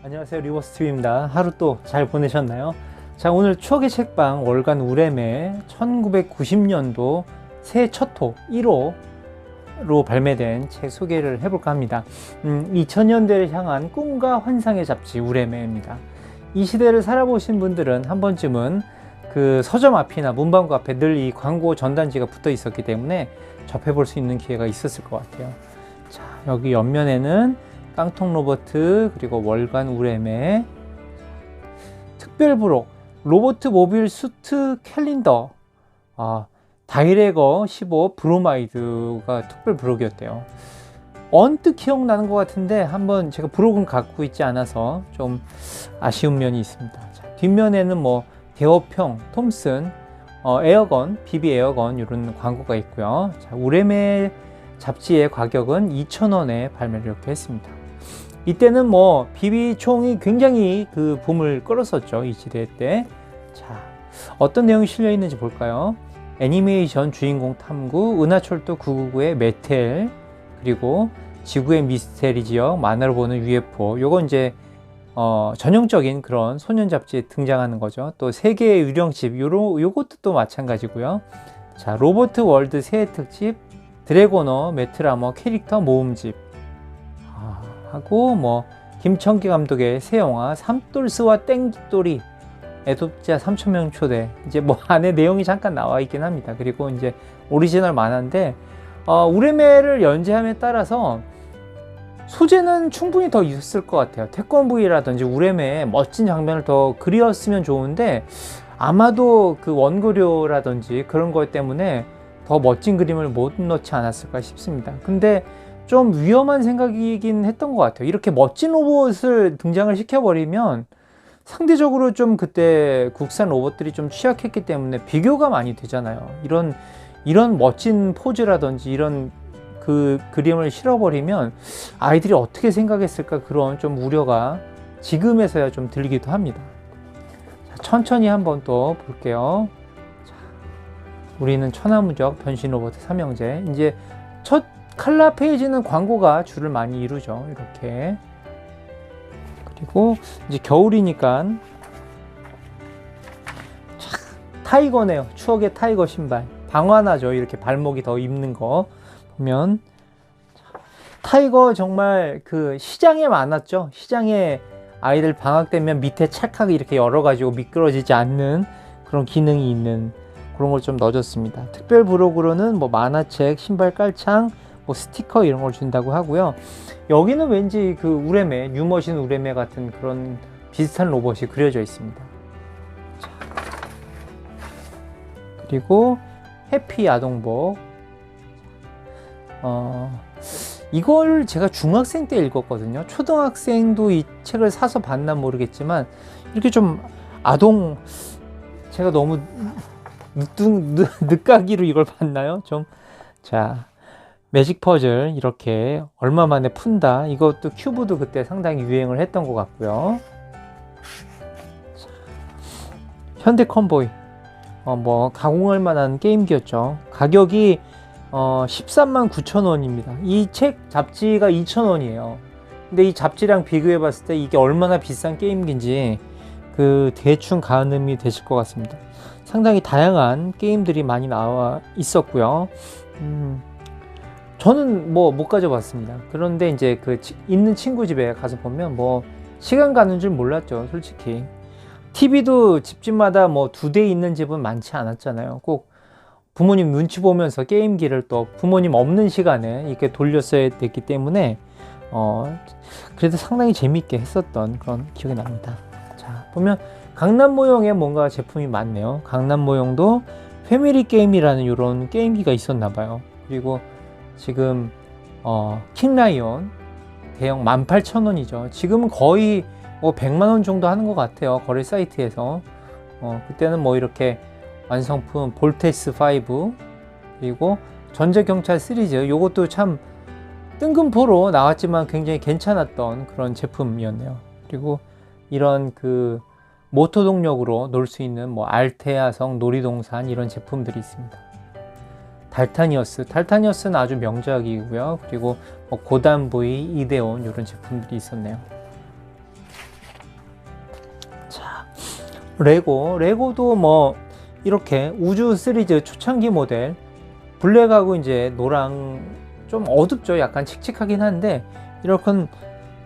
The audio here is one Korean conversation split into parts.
안녕하세요, 리버스TV입니다. 하루 또 잘 보내셨나요? 자, 오늘 추억의 책방 월간 우레메 1990년도 새해 첫호 1호로 발매된 책 소개를 해볼까 합니다. 2000년대를 향한 꿈과 환상의 잡지 우레메입니다. 이 시대를 살아보신 분들은 한 번쯤은 그 서점 앞이나 문방구 앞에 늘 이 광고 전단지가 붙어 있었기 때문에 접해볼 수 있는 기회가 있었을 것 같아요. 자, 여기 옆면에는 깡통 로버트, 그리고 월간 우레메, 특별부록, 로버트 모빌 수트 캘린더, 다이래거 15 브로마이드가 특별부록이었대요. 언뜻 기억나는 것 같은데 한번 제가 부록은 갖고 있지 않아서 좀 아쉬운 면이 있습니다. 자, 뒷면에는 뭐 대어평, 톰슨, 에어건, 비비 에어건 이런 광고가 있고요. 자, 우레메 잡지의 가격은 2,000원에 발매를 이렇게 했습니다. 이때는 뭐 비비총이 굉장히 그 붐을 끌었었죠, 이 시대 때. 자, 어떤 내용이 실려 있는지 볼까요? 애니메이션 주인공 탐구, 은하철도 999의 메텔, 그리고 지구의 미스테리 지역, 만화로 보는 UFO. 요건 이제 전형적인 그런 소년 잡지에 등장하는 거죠. 또 세계의 유령집, 요것도 또 마찬가지고요. 자, 로버트 월드 새해 특집, 드래곤어, 매트라머 캐릭터 모음집. 하고 뭐 김청기 감독의 새 영화 삼돌스와 땡돌이 애독자 3,000명 초대, 이제 뭐 안에 내용이 잠깐 나와 있긴 합니다. 그리고 이제 오리지널 만화인데 우레메를 연재함에 따라서 소재는 충분히 더 있었을 것 같아요. 태권브이라든지 우레메의 멋진 장면을 더 그리웠으면 좋은데 아마도 그 원고료라든지 그런 것 때문에 더 멋진 그림을 못 넣지 않았을까 싶습니다. 근데 좀 위험한 생각이긴 했던 것 같아요. 이렇게 멋진 로봇을 등장을 시켜버리면 상대적으로 좀 그때 국산 로봇들이 좀 취약했기 때문에 비교가 많이 되잖아요. 이런 멋진 포즈라든지 이런 그 그림을 실어버리면 아이들이 어떻게 생각했을까, 그런 좀 우려가 지금에서야 좀 들기도 합니다. 자, 천천히 한번 또 볼게요. 자, 우리는 천하무적 변신 로봇 삼형제. 이제 첫 칼라 페이지는 광고가 줄을 많이 이루죠. 이렇게. 그리고 이제 겨울이니까 타이거네요. 추억의 타이거 신발. 방화나죠. 이렇게 발목이 더 입는 거 보면. 타이거 정말 그 시장에 많았죠. 시장에 아이들 방학 되면 밑에 찰칵 이렇게 열어가지고 미끄러지지 않는 그런 기능이 있는 그런 걸 좀 넣어줬습니다. 특별 부록으로는 뭐 만화책, 신발 깔창, 뭐 스티커 이런 걸 준다고 하고요. 여기는 왠지 그 우레메, 뉴머신 우레메 같은 그런 비슷한 로봇이 그려져 있습니다. 자, 그리고 해피 아동복. 이걸 제가 중학생 때 읽었거든요. 초등학생도 이 책을 사서 봤나 모르겠지만 이렇게 좀 아동, 제가 너무 늦가기로 이걸 봤나요? 좀. 자, 매직 퍼즐 이렇게 얼마 만에 푼다. 이것도 큐브도 그때 상당히 유행을 했던 것 같고요. 자, 현대 컨보이, 뭐 가공할 만한 게임기였죠. 가격이 13만 9천 원입니다. 이 책 잡지가 2,000원이에요. 근데 이 잡지랑 비교해 봤을 때 이게 얼마나 비싼 게임기인지 그 대충 가늠이 되실 것 같습니다. 상당히 다양한 게임들이 많이 나와 있었고요. 저는 뭐 못 가져봤습니다. 그런데 이제 그 있는 친구 집에 가서 보면 뭐 시간 가는 줄 몰랐죠, 솔직히. TV도 집집마다 뭐 2대 있는 집은 많지 않았잖아요. 꼭 부모님 눈치 보면서 게임기를 또 부모님 없는 시간에 이렇게 돌렸어야 됐기 때문에 그래도 상당히 재밌게 했었던 그런 기억이 납니다. 자, 보면 강남 모형의 뭔가 제품이 많네요. 강남 모형도 패밀리 게임이라는 이런 게임기가 있었나 봐요. 그리고 지금 킹라이온 대형 18,000원이죠. 지금은 거의 뭐 100만원 정도 하는 것 같아요, 거래 사이트에서. 그때는 뭐 이렇게 완성품 볼테스 5, 그리고 전자경찰 시리즈, 요것도 참 뜬금포로 나왔지만 굉장히 괜찮았던 그런 제품이었네요. 그리고 이런 그 모터 동력으로 놀 수 있는 뭐 알테아성 놀이동산 이런 제품들이 있습니다. 달타니어스는 아주 명작이고요. 그리고 뭐 고단브이, 이데온 이런 제품들이 있었네요. 레고도 뭐 이렇게 우주 시리즈 초창기 모델 블랙하고 이제 노랑 좀 어둡죠. 약간 칙칙하긴 한데 이렇게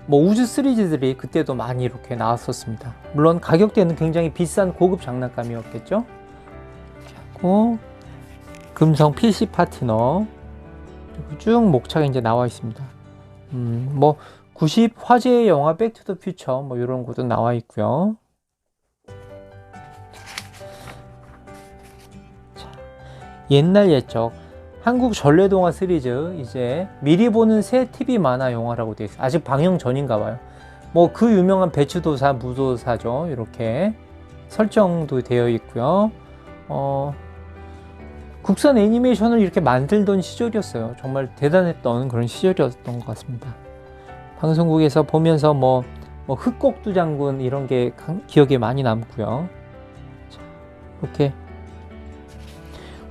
뭐 우주 시리즈들이 그때도 많이 이렇게 나왔었습니다. 물론 가격대는 굉장히 비싼 고급 장난감이었겠죠. 하고 금성 PC 파트너 그리고 쭉 목차가 이제 나와 있습니다. 뭐 90 화제의 영화 백투더퓨처 뭐 이런 것도 나와 있고요. 자, 옛날 옛적 한국 전래동화 시리즈 이제 미리 보는 새 TV 만화 영화라고 되어 있어요. 아직 방영 전인가 봐요. 뭐 그 유명한 배추도사, 무도사죠. 이렇게 설정도 되어 있고요. 국산 애니메이션을 이렇게 만들던 시절이었어요. 정말 대단했던 그런 시절이었던 것 같습니다. 방송국에서 보면서 뭐 흑곡두 장군 이런 게 기억에 많이 남고요. 자, 이렇게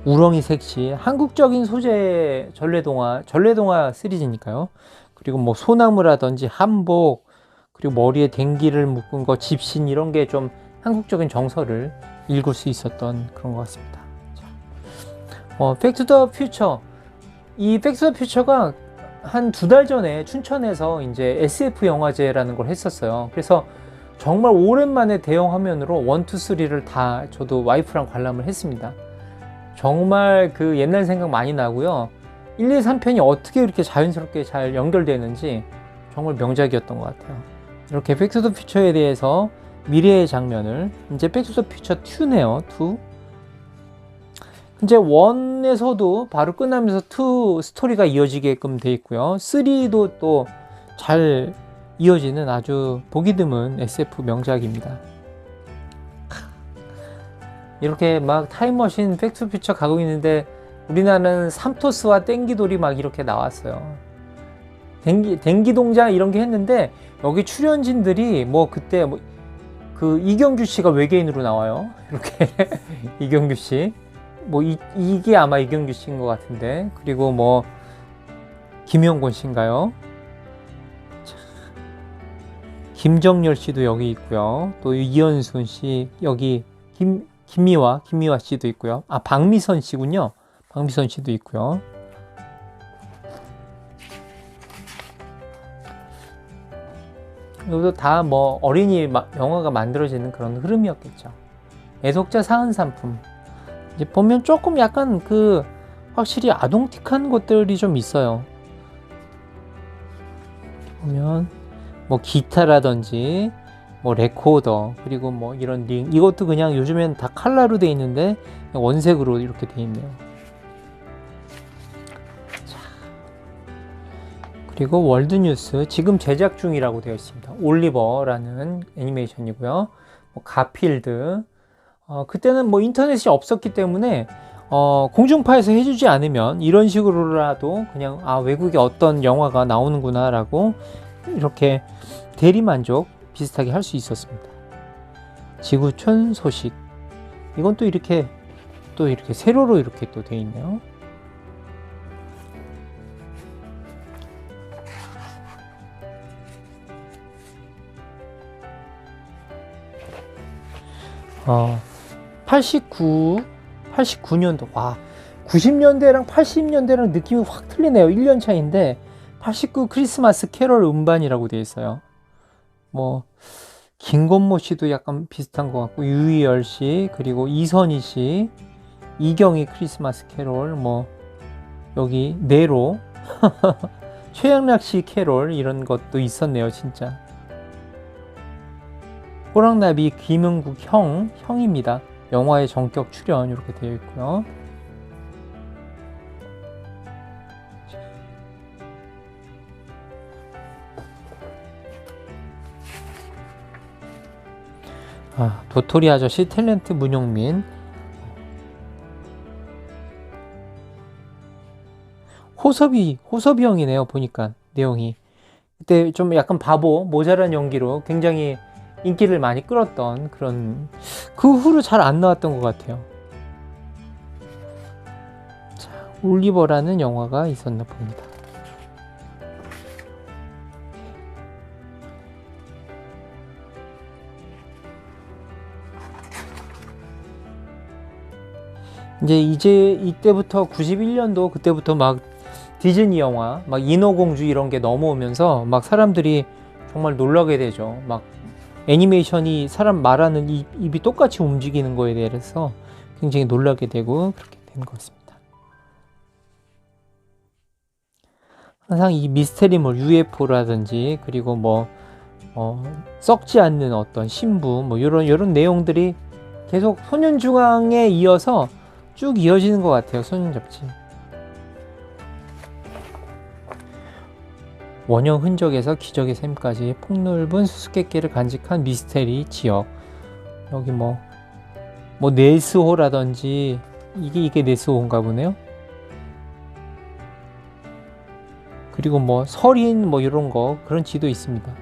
우렁이 색시 한국적인 소재 전래동화 시리즈니까요. 그리고 뭐 소나무라든지 한복 그리고 머리에 댕기를 묶은 거 집신 이런 게 좀 한국적인 정서를 읽을 수 있었던 그런 것 같습니다. 백투더퓨처 이 백투더퓨처가 한 2달 전에 춘천에서 이제 SF 영화제라는 걸 했었어요. 그래서 정말 오랜만에 대형 화면으로 1, 2, 3를 다 저도 와이프랑 관람을 했습니다. 정말 그 옛날 생각 많이 나고요. 1, 2, 3편이 어떻게 이렇게 자연스럽게 잘 연결되는지 정말 명작이었던 것 같아요. 이렇게 백투더퓨처에 대해서 미래의 장면을 이제 백투더퓨처 2네요. 2. 이제 1에서도 바로 끝나면서 2 스토리가 이어지게끔 돼 있고요. 3도 또 잘 이어지는 아주 보기 드문 SF 명작입니다. 이렇게 막 타임머신 백투더퓨처 가고 있는데 우리나라는 삼토스와 땡기돌이 막 이렇게 나왔어요. 댕기 동작 이런 게 했는데 여기 출연진들이 뭐 그때 그 이경규 씨가 외계인으로 나와요. 이렇게 이경규 씨. 뭐 이게 아마 이경규 씨인 것 같은데 그리고 뭐 김영곤 씨인가요? 자, 김정열 씨도 여기 있고요. 또 이현순 씨 여기 김미화 씨도 있고요. 아 박미선 씨군요. 박미선 씨도 있고요. 이것도 다 뭐 어린이 영화가 만들어지는 그런 흐름이었겠죠. 애독자 사은 상품. 이제 보면 조금 약간 그 확실히 아동틱한 것들이 좀 있어요. 보면 뭐 기타라든지 뭐 레코더 그리고 뭐 이런 링 이것도 그냥 요즘엔 다 칼라로 돼 있는데 원색으로 이렇게 돼 있네요. 자, 그리고 월드뉴스 지금 제작 중이라고 되어 있습니다. 올리버라는 애니메이션이고요. 뭐 가필드 그때는 뭐 인터넷이 없었기 때문에 공중파에서 해주지 않으면 이런 식으로라도 그냥 외국에 어떤 영화가 나오는구나 라고 이렇게 대리만족 비슷하게 할 수 있었습니다. 지구촌 소식 이건 또 이렇게 세로로 이렇게 또 돼 있네요. 어 89년도 와 90년대랑 80년대랑 느낌이 확 틀리네요. 1년 차인데 89 크리스마스 캐럴 음반이라고 되어 있어요. 뭐 김건모 씨도 약간 비슷한 것 같고 유희열 씨 그리고 이선희 씨 이경희 크리스마스 캐롤 뭐 여기 네로 최양락 씨 캐롤 이런 것도 있었네요. 진짜 호랑나비 김은국 형입니다. 영화의 전격 출연 이렇게 되어 있고요. 도토리 아저씨 탤런트 문용민 호섭이 형이네요. 보니까 내용이 그때 좀 약간 바보 모자란 연기로 굉장히 인기를 많이 끌었던 그런 그 후로 잘 안 나왔던 것 같아요. 자, 올리버라는 영화가 있었나 봅니다. 이제 이때부터 91년도 그때부터 막 디즈니 영화 막 인어공주 이런 게 넘어오면서 막 사람들이 정말 놀라게 되죠. 막 애니메이션이 사람 말하는 입이 똑같이 움직이는 거에 대해서 굉장히 놀라게 되고 그렇게 된 것 같습니다. 항상 이 미스테리물 UFO라든지 그리고 뭐 썩지 않는 어떤 신부 뭐 이런 내용들이 계속 소년중앙에 이어서 쭉 이어지는 것 같아요. 소년잡지. 원형 흔적에서 기적의 샘까지 폭넓은 수수께끼를 간직한 미스테리 지역. 여기 뭐 네스호라든지 이게 네스호인가 보네요. 그리고 뭐 설인 뭐 이런 거 그런 지도 있습니다.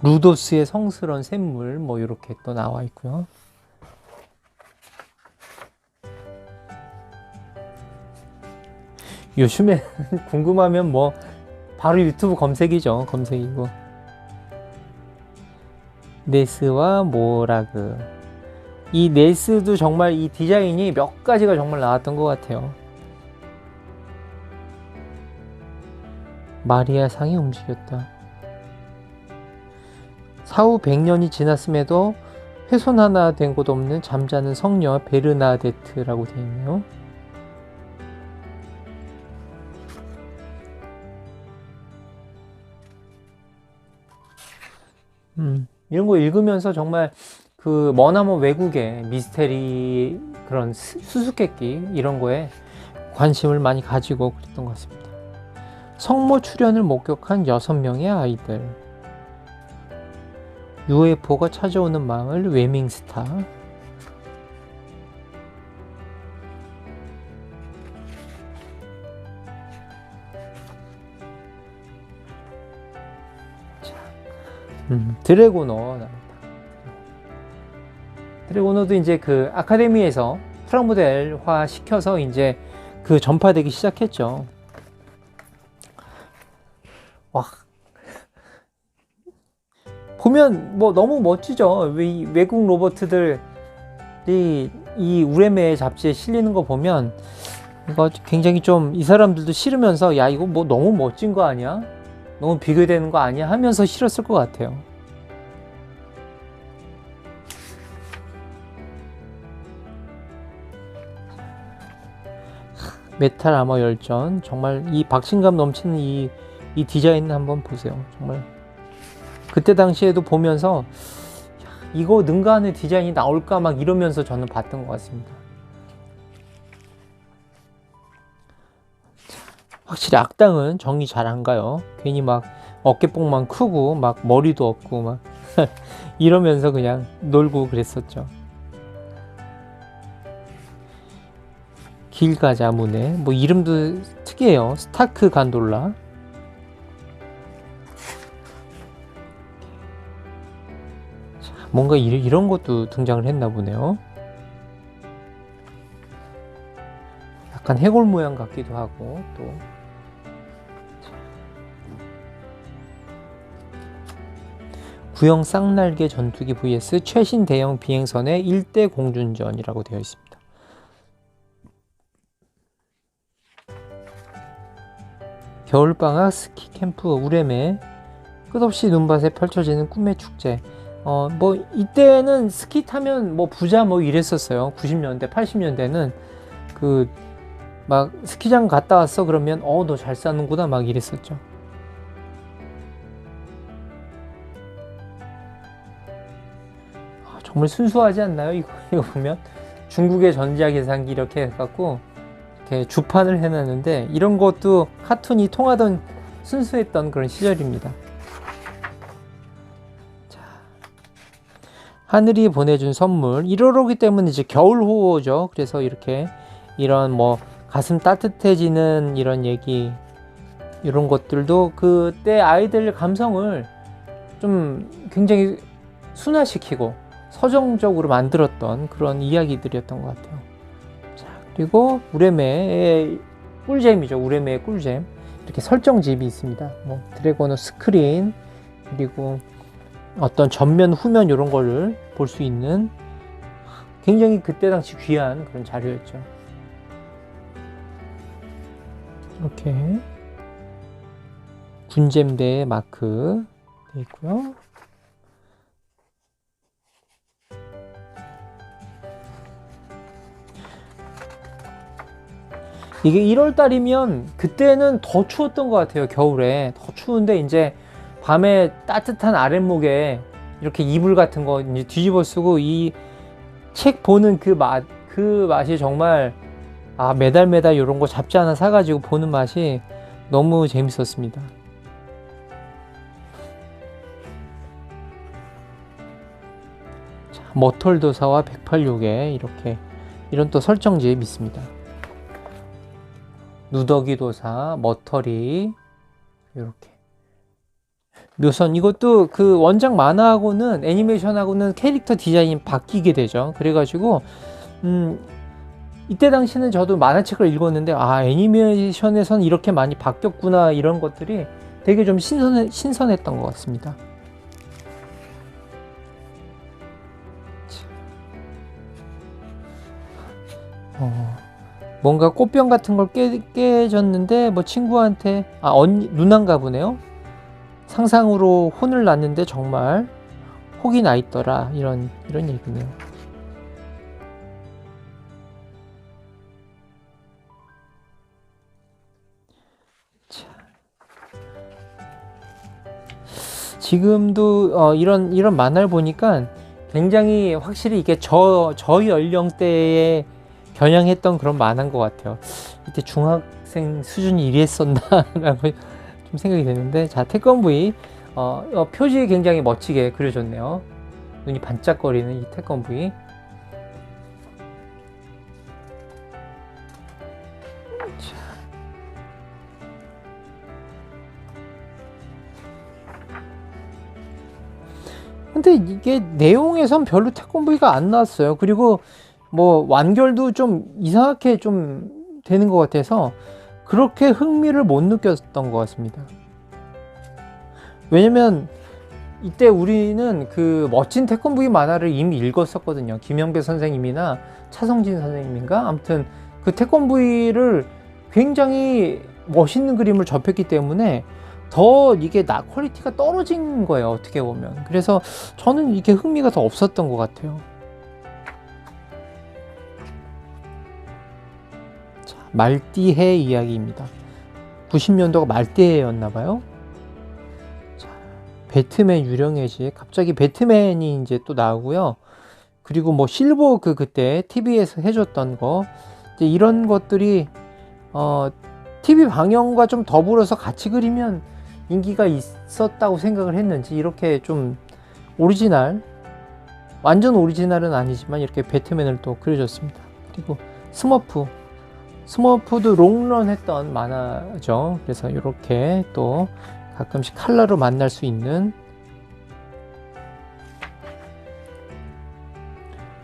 루도스의 성스러운 샘물 뭐 이렇게 또 나와 있고요. 요즘에 궁금하면 뭐 바로 유튜브 검색이죠. 검색이고. 네스와 모라그. 이 네스도 정말 이 디자인이 몇 가지가 정말 나왔던 것 같아요. 마리아 상이 움직였다. 사후 100년이 지났음에도 훼손 하나 된 곳 없는 잠자는 성녀 베르나데트라고 되어 있네요. 이런 거 읽으면서 정말 그 머나먼 외국의 미스테리 그런 수수께끼 이런 거에 관심을 많이 가지고 그랬던 것 같습니다. 성모 출현을 목격한 6명의 아이들. UFO가 찾아오는 마을 웨밍스타. 드래고너 나옵니다. 드래고너도 이제 그 아카데미에서 프라모델화 시켜서 이제 그 전파되기 시작했죠. 와, 보면 뭐 너무 멋지죠. 외국 로봇들이 이 우레메 잡지에 실리는 거 보면 이거 굉장히 좀 이 사람들도 싫으면서 야 이거 뭐 너무 멋진 거 아니야? 너무 비교되는 거 아니야? 하면서 싫었을 것 같아요. 메탈 아머 열전. 정말 이 박진감 넘치는 이 디자인 한번 보세요. 정말 그때 당시에도 보면서 이거 능가하는 디자인이 나올까 막 이러면서 저는 봤던 것 같습니다. 확실히 악당은 정리 잘 안 가요. 괜히 막 어깨뽕만 크고 막 머리도 없고 막 이러면서 그냥 놀고 그랬었죠. 길가자 문에 뭐 이름도 특이해요. 스타크 간돌라. 자, 뭔가 이런 것도 등장을 했나 보네요. 약간 해골 모양 같기도 하고 또 구형 쌍날개 전투기 vs 최신 대형 비행선의 1대 공준전이라고 되어 있습니다. 겨울방학 스키 캠프 우레메. 끝없이 눈밭에 펼쳐지는 꿈의 축제. 뭐 이때는 스키 타면 뭐 부자 뭐 이랬었어요. 90년대 80년대는 그 막 스키장 갔다 왔어 그러면 너 잘 사는구나 막 이랬었죠. 정말 순수하지 않나요? 이거 보면 중국의 전자 계산기 이렇게 해갖고 이렇게 주판을 해놨는데 이런 것도 카툰이 통하던 순수했던 그런 시절입니다. 자, 하늘이 보내준 선물 1월호기 때문에 이제 겨울호죠. 그래서 이런 뭐 가슴 따뜻해지는 이런 얘기 이런 것들도 그때 아이들 감성을 좀 굉장히 순화시키고 서정적으로 만들었던 그런 이야기들이었던 것 같아요. 자, 그리고 우레메의 꿀잼이죠. 우레메의 꿀잼. 이렇게 설정집이 있습니다. 뭐 드래곤의 스크린 그리고 어떤 전면 후면 이런 거를 볼 수 있는 굉장히 그때 당시 귀한 그런 자료였죠. 이렇게 군잼대 마크 되어 있고요. 이게 1월 달이면 그때는 더 추웠던 것 같아요. 겨울에 더 추운데 이제 밤에 따뜻한 아랫목에 이렇게 이불 같은 거 이제 뒤집어 쓰고 이 책 보는 그 맛이 정말 매달 이런 거 잡지 하나 사가지고 보는 맛이 너무 재밌었습니다. 자, 머털도사와 108요괴 이렇게 이런 또 설정지에 있습니다. 누더기도사, 머털이 이렇게 묘선 이것도 그 원작 만화하고는 애니메이션하고는 캐릭터 디자인이 바뀌게 되죠. 그래가지고 이때 당시는 저도 만화책을 읽었는데 애니메이션에선 이렇게 많이 바뀌었구나 이런 것들이 되게 좀 신선했던 것 같습니다. 뭔가 꽃병 같은 걸 깨졌는데 뭐 친구한테 누난가 보네요. 상상으로 혼을 났는데 정말 혹이 나 있더라 이런 얘기네요. 자. 지금도 이런 만화를 보니까 굉장히 확실히 이게 저 연령대에 겨냥했던 그런 만화인 것 같아요. 이때 중학생 수준이 이랬었나 라고 좀 생각이 되는데, 자, 태권브이 표지 굉장히 멋지게 그려줬네요. 눈이 반짝거리는 이 태권브이. 근데 이게 내용에선 별로 태권브이가 안 나왔어요. 그리고 뭐 완결도 좀 이상하게 좀 되는 것 같아서 그렇게 흥미를 못 느꼈던 것 같습니다. 왜냐면 이때 우리는 그 멋진 태권브이 만화를 이미 읽었었거든요. 김영배 선생님이나 차성진 선생님인가? 아무튼 그 태권브이를 굉장히 멋있는 그림을 접했기 때문에 더 이게 퀄리티가 떨어진 거예요. 어떻게 보면. 그래서 저는 이게 흥미가 더 없었던 것 같아요. 자, 말띠해 이야기입니다. 90년도가 말띠해였나봐요. 자, 배트맨 유령의 갑자기 배트맨이 이제 또 나오고요. 그리고 뭐 실버 그때 TV에서 해줬던 거 이제 이런 것들이 TV 방영과 좀 더불어서 같이 그리면 인기가 있었다고 생각을 했는지 이렇게 좀 완전 오리지널은 아니지만 이렇게 배트맨을 또 그려줬습니다. 그리고 스머프도 롱런 했던 만화죠. 그래서 이렇게 또 가끔씩 컬러로 만날 수 있는.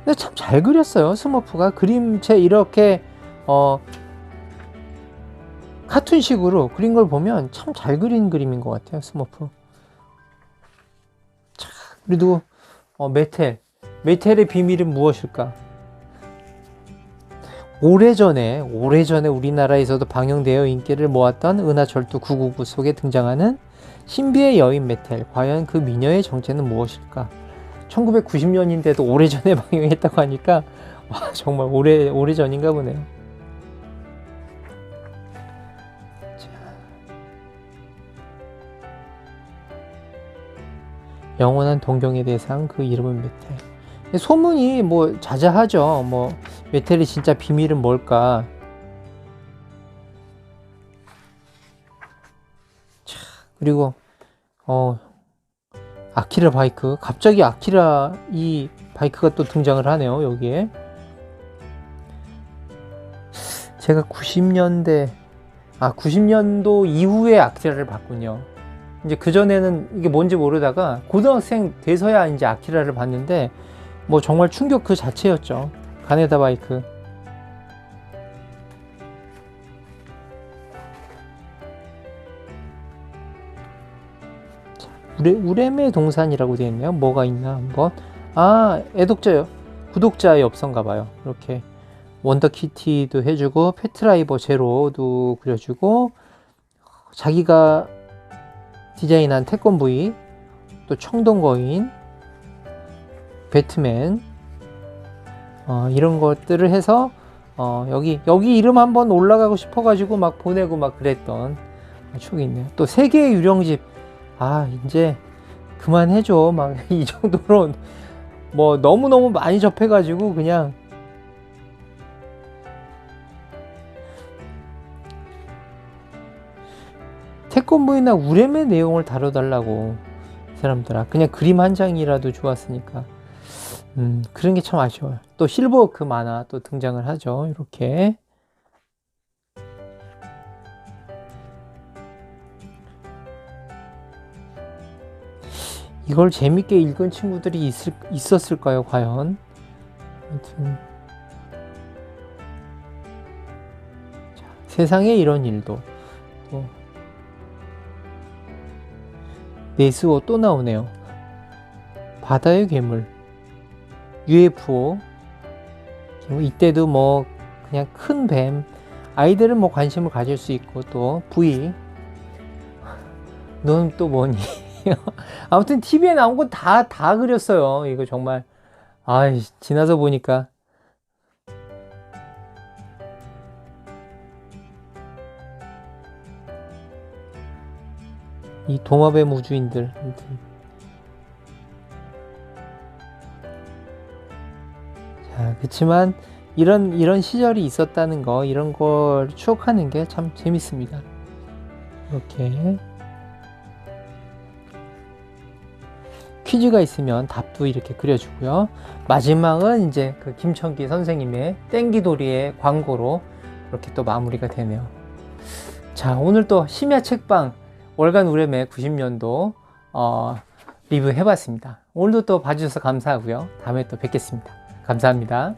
근데 참 잘 그렸어요. 스머프가 그림체 이렇게 카툰식으로 그린 걸 보면 참 잘 그린 그림인 것 같아요. 스머프. 자, 그리고 메텔의 비밀은 무엇일까? 오래전에 우리나라에서도 방영되어 인기를 모았던 은하철도 999 속에 등장하는 신비의 여인 메텔. 과연 그 미녀의 정체는 무엇일까? 1990년인데도 오래전에 방영했다고 하니까 정말 오래전인가 보네요. 영원한 동경의 대상, 그 이름은 메텔. 소문이 뭐 자자하죠. 뭐 메텔의 진짜 비밀은 뭘까? 자, 그리고 아키라 바이크. 갑자기 아키라 이 바이크가 또 등장을 하네요. 여기에. 제가 90년도 이후에 아키라를 봤군요. 이제 그전에는 이게 뭔지 모르다가 고등학생 돼서야 이제 아키라를 봤는데 뭐 정말 충격 그 자체였죠. 가네다 바이크. 우레메 동산이라고 되어 있네요. 뭐가 있나 한번. 애독자요. 구독자의 업소인가 봐요. 이렇게 원더키티도 해주고 패트라이버 제로도 그려주고 자기가 디자인한 태권브이, 또 청동거인, 배트맨 이런 것들을 해서 여기 이름 한번 올라가고 싶어가지고 막 보내고 막 그랬던 추억이 있네요. 또 세계의 유령집, 이제 그만해줘. 막 이 정도로 뭐 너무너무 많이 접해가지고 그냥 태권브이나 우렘의 내용을 다뤄달라고 사람들아. 그냥 그림 한 장이라도 좋았으니까 그런 게 참 아쉬워요. 또 실버워크 만화 또 등장을 하죠. 이렇게 이걸 재밌게 읽은 친구들이 있었을까요 과연? 아무튼 자, 세상에 이런 일도. 또 네스워 또 나오네요. 바다의 괴물, UFO. 이때도 뭐 그냥 큰 뱀, 아이들은 뭐 관심을 가질 수 있고, 또 V, 넌 또 뭐니? 아무튼 TV에 나온 거 다 그렸어요. 이거 정말 지나서 보니까 이 동업의 우주인들. 자, 그렇지만 이런 시절이 있었다는 거, 이런 걸 추억하는 게 참 재밌습니다. 이렇게 퀴즈가 있으면 답도 이렇게 그려주고요. 마지막은 이제 그 김천기 선생님의 땡기도리의 광고로 이렇게 또 마무리가 되네요. 자, 오늘 또 심야 책방 월간 우렘의 90년도 리뷰 해봤습니다. 오늘도 또 봐주셔서 감사하고요. 다음에 또 뵙겠습니다. 감사합니다.